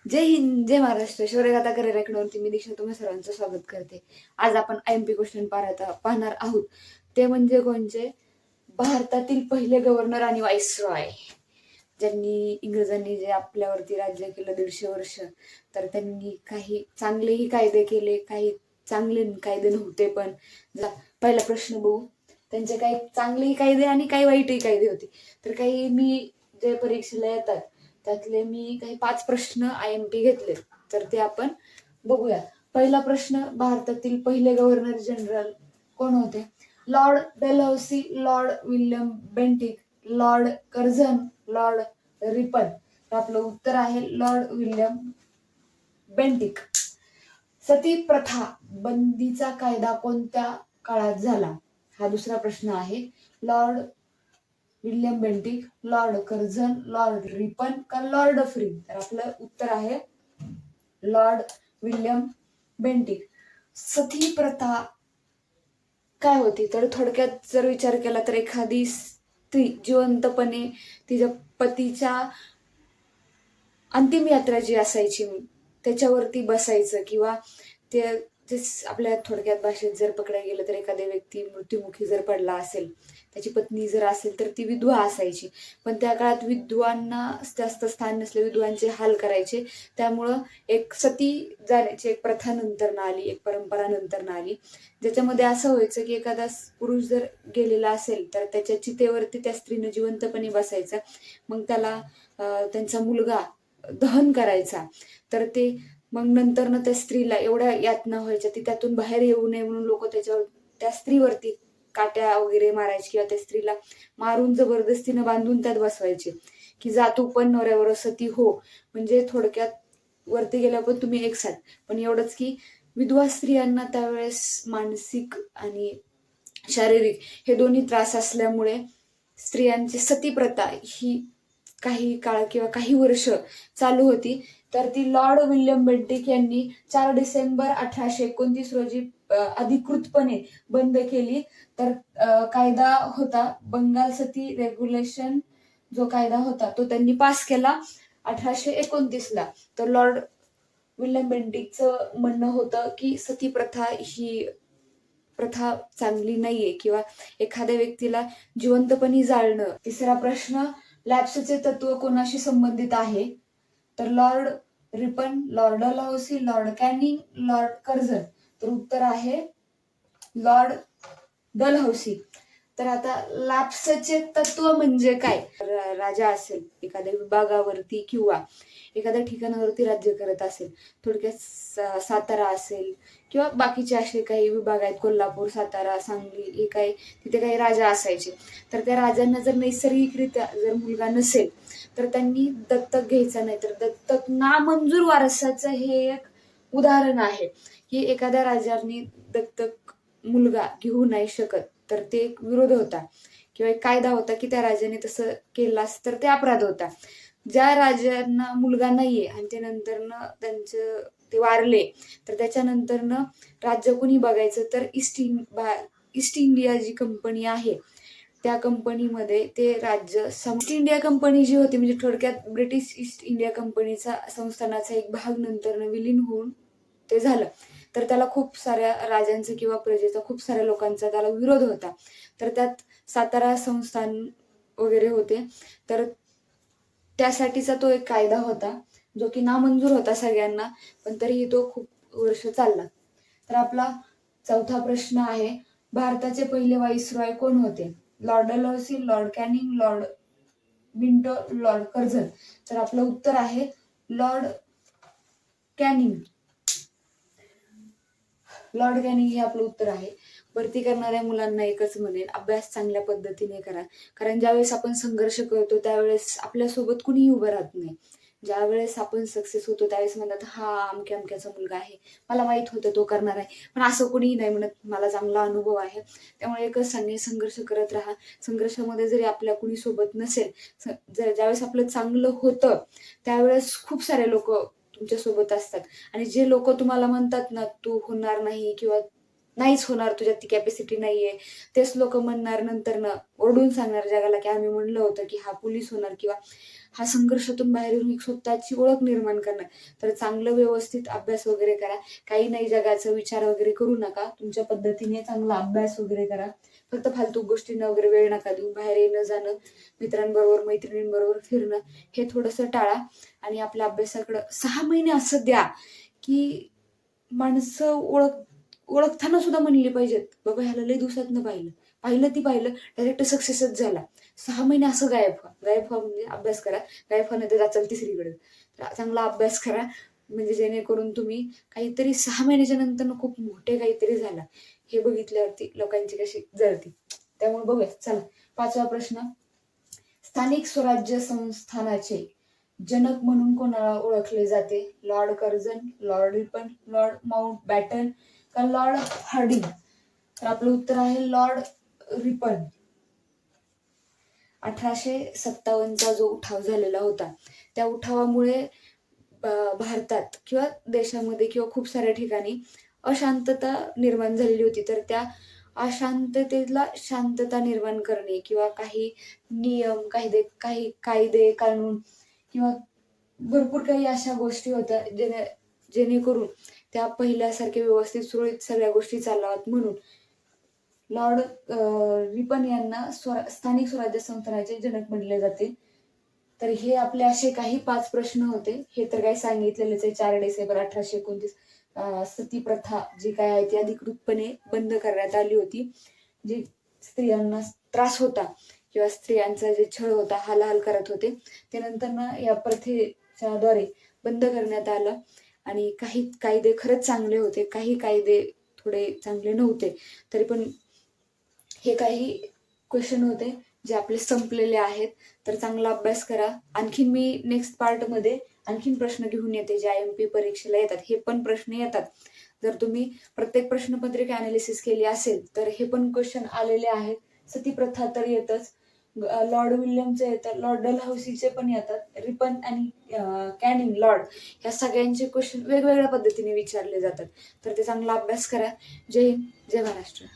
जय हिंद, जय महाराष्ट्र. शौर्यगाथा करिअरवरती मी दीक्षा तुम्ही सर्वांचं स्वागत करते. आज आपण IMP क्वेश्चन पाहणार आहोत. ते म्हणजे कोणचे? भारतातील पहिले गव्हर्नर आणि व्हाईसरॉय, ज्यांनी इंग्रजांनी जे आपल्यावरती राज्य केलं 150 वर्ष, तर त्यांनी काही चांगलेही कायदे केले, काही चांगले कायदे नव्हते. पण पहिला प्रश्न बघू. त्यांचे काही चांगलेही कायदे आणि काही वाईटही कायदे होते. तर काही मी जे परीक्षेला येतात त्यातले मी काही 5 प्रश्न IMP घेतले, तर ते आपण बघूया. पहिला प्रश्न, भारतातील पहिले गव्हर्नर जनरल कोण होते? Lord Dalhousie, Lord William Bentinck, Lord Curzon, Lord Ripon. तर आपलं उत्तर आहे लॉर्ड विल्यम बेंटिक. सती प्रथा बंदीचा कायदा कोणत्या काळात झाला? हा दुसरा प्रश्न आहे. Lord William Bentinck, Lord Curzon, Lord Ripon का लॉर्ड फ्री? तर आपलं उत्तर आहे लॉर्ड विल्यम बेंटिक. सती प्रथा काय होती? तर थोडक्यात जर विचार केला तर एखादी स्त्री जिवंतपणे तिच्या पतीच्या अंतिम यात्रा जी असायची त्याच्यावरती बसायचं, किंवा ते आपल्या थोडक्यात भाषेत जर पकडायला गेलं तर एखाद्या व्यक्ती मृत्युमुखी जर पडला असेल, त्याची पत्नी जर असेल तर ती विधवा असायची. पण त्या काळात विधवांना जास्त स्थान नसले, विधवांचे हाल करायचे. त्यामुळं एक सती जाण्याची एक प्रथा नंतर आली, एक परंपरा नंतर आली, ज्याच्यामध्ये असं व्हायचं की एखादा पुरुष जर गेलेला असेल तर त्याच्या चितेवरती त्या स्त्रीनं जिवंतपणे बसायचं. मग त्याला त्यांचा मुलगा दहन करायचा. तर ते मग नंतर त्या स्त्रीला एवढ्या यातना व्हायच्या, ती त्यातून बाहेर येऊ नये म्हणून लोक त्या स्त्रीवरती काट्या वगैरे मारायचे, किंवा त्या स्त्रीला मारून जबरदस्तीनं बांधून त्यात बसवायचे की जा तू पण नवऱ्यावर सती हो. म्हणजे थोडक्यात वरती गेल्या पण तुम्ही एकसाथ. पण एवढंच की विधवा स्त्रियांना त्यावेळेस मानसिक आणि शारीरिक हे दोन्ही त्रास असल्यामुळे स्त्रियांची सती प्रथा ही काही काळ किंवा काही वर्ष चालू होती. तर ती लॉर्ड विल्यम बेंटिक यांनी 4 डिसेंबर 1829 रोजी अधिकृतपणे बंद केली. तर कायदा होता बंगाल सती रेग्युलेशन, जो कायदा होता तो त्यांनी पास केला 1829 ला. तर लॉर्ड विल्यम बेंटिकचं म्हणणं होतं की सती प्रथा ही प्रथा चांगली नाहीये, किंवा एखाद्या व्यक्तीला जिवंतपणी जाळणं. तिसरा प्रश्न, लॅप्सचे तत्व कोणाशी संबंधित आहे? तर Lord Ripon, Lord Dalhousie, Lord Canning, Lord Curzon. तर उत्तर आहे लॉर्ड डलहौसी. तर आता लॅप्सचे तत्व म्हणजे काय? राजा असेल एखाद्या विभागावरती किंवा एखाद्या ठिकाणावरती राज्य करत असेल, थोडक्यात सातारा असेल किंवा बाकीचे असे काही विभाग आहेत, कोल्हापूर, सातारा, सांगली, हे काही तिथे काही राजा असायचे. तर त्या राजांना जर नैसर्गिकरित्या जर मुलगा नसेल तर त्यांनी दत्तक घ्यायचा नाही. तर दत्तक नामंजूर वारसाचं हे एक उदाहरण आहे की एखाद्या राजांनी दत्तक मुलगा घेऊ नाही शकत, तर ते एक विरोध होता किंवा एक कायदा होता की त्या राजाने तसं केलास तर ते अपराध होता. ज्या राजांना मुलगा नाहीये आणि ते नंतरनं त्यांचं ते वारले, तर त्याच्यानंतरनं राज्य कोणी बघायचं? तर ईस्ट इंडिया जी कंपनी आहे त्या कंपनीमध्ये ते राज्य ईस्ट इंडिया कंपनी जी होती, म्हणजे थोडक्यात ब्रिटिश ईस्ट इंडिया कंपनीचा संस्थानाचा एक भाग नंतर विलीन होऊन ते झालं. तर त्याला खूप साऱ्या राजांचा किंवा प्रजेचा, खूप साऱ्या लोकांचा त्याला विरोध होता. तर त्यात सातारा संस्थान वगैरे होते. तर त्यासाठीचा तो एक कायदा होता जो की नामंजूर होता सगळ्यांना, पण तरीही तो खूप वर्ष चालला. तर आपला चौथा प्रश्न आहे, भारताचे पहिले व्हाईसरॉय कोण होते? Lord Dalhousie, Lord Canning, Lord Minto, Lord Curzon. तर आपलं उत्तर आहे लॉर्ड कॅनिंग. लॉर्ड कॅनिंग हे आपलं उत्तर आहे. भरती करणाऱ्या मुलांना एकच म्हणेल, अभ्यास चांगल्या पद्धतीने करा. कारण ज्यावेळेस आपण संघर्ष करतो त्यावेळेस आपल्यासोबत कुणीही उभं राहत नाही. ज्यावेळेस आपण सक्सेस होतो त्यावेळेस म्हणतात हा अमक्या अमक्याचा मुलगा आहे, मला माहित होतं तो करणार आहे. पण असं कुणीही नाही म्हणत, मला चांगला अनुभव आहे. त्यामुळे एकच सांगेन, संघर्ष करत राहा. संघर्षामध्ये जरी आपल्या कुणी सोबत नसेल, ज्यावेळेस आपलं चांगलं होतं त्यावेळेस खूप सारे लोक तुमच्या सोबत असतात. आणि जे लोक तुम्हाला म्हणतात ना तू होणार नाही किंवा नाहीच होणार, तुझ्यात ती कॅपॅसिटी नाहीये. तेच लोक म्हणणार नंतर न ओरडून सांगणार जगाला की आम्ही म्हणलं होतं की हा पोलीस होणार, किंवा हा संघर्षातून बाहेर येऊन एक स्वतःची ओळख निर्माण करणार. तर चांगलं व्यवस्थित अभ्यास वगैरे करा. काही नाही जगाचा विचार वगैरे करू नका. तुमच्या पद्धतीने चांगला अभ्यास वगैरे करा. फक्त फालतू गोष्टींना वगैरे वेळ नका देऊ. बाहेर येणं जाणं, मित्रांबरोबर मैत्रिणींबरोबर फिरणं हे थोडंसं टाळा. आणि आपल्या अभ्यासाकडं 6 महिने असं द्या की माणसं ओळखताना सुद्धा म्हणली पाहिजेत, बाबा ह्याला लय दिवसातनं पाहिलं डायरेक्ट सक्सेसच झाला. 6 महिने असं गायब व्हा म्हणजे अभ्यास करा. गायब व्हा नाही तर जाचाल तिसरीकडे. तर चांगला अभ्यास करा, म्हणजे जेणेकरून तुम्ही काहीतरी 6 महिन्याच्या नंतर खूप मोठे काहीतरी झाला हे बघितल्यावरती लोकांची कशी जळती. त्यामुळे बघूया. चला, 5वा प्रश्न. स्थानिक स्वराज्य संस्थानाचे जनक म्हणून कोणाला ओळखले जाते? Lord Curzon, Lord Ripon, Lord Mountbatten का लॉर्ड हार्डिंग? तर आपलं उत्तर आहे लॉर्ड रिपन. 1857चा जो उठाव झालेला होता, त्या उठावामुळे भारतात किंवा देशामध्ये किंवा खूप साऱ्या ठिकाणी अशांतता निर्माण झालेली होती. तर त्या अशांततेला शांतता निर्माण करणे किंवा काही नियम, काही कायदे कानून किंवा भरपूर काही अशा गोष्टी होत्या जेणेकरून त्या पहिल्यासारखे व्यवस्थित सुरळीत सगळ्या गोष्टी चालाव्यात म्हणून लॉर्ड रिपन यांना स्थानिक स्वराज्य संस्थानाचे जनक म्हटले जाते. तर हे आपले असे काही 5 प्रश्न होते. हे तर काही सांगितलेलेच आहे. 4 डिसेंबर 1829 सती प्रथा जी काय आहे ती अधिकृतपणे बंद करण्यात आली होती. जी स्त्रियांना त्रास होता किंवा स्त्रियांचा जे छळ होता, हालहाल करत होते, ते नंतर ना या प्रथेच्या द्वारे बंद करण्यात आलं. आणि काही कायदे खरंच चांगले होते, काही कायदे थोडे चांगले नव्हते. तरी पण हे काही क्वेश्चन होते जे आपले संपलेले आहेत. तर चांगला अभ्यास करा. आणखीन मी नेक्स्ट पार्टमध्ये आणखीन प्रश्न घेऊन येते जे IMP परीक्षेला येतात. हे पण प्रश्न येतात. जर तुम्ही प्रत्येक प्रश्नपत्रिका अनालिसिस केली असेल तर हे पण क्वेश्चन आलेले आहेत. सती प्रथा तर येतच, लॉर्ड विल्यमचे येतात, लॉर्ड डलहौसीचे पण येतात, रिपन आणि कॅनिंग लॉर्ड ह्या सगळ्यांचे क्वेश्चन वेगवेगळ्या पद्धतीने विचारले जातात. तर ते चांगला अभ्यास करा. जय हिंद, जय महाराष्ट्र.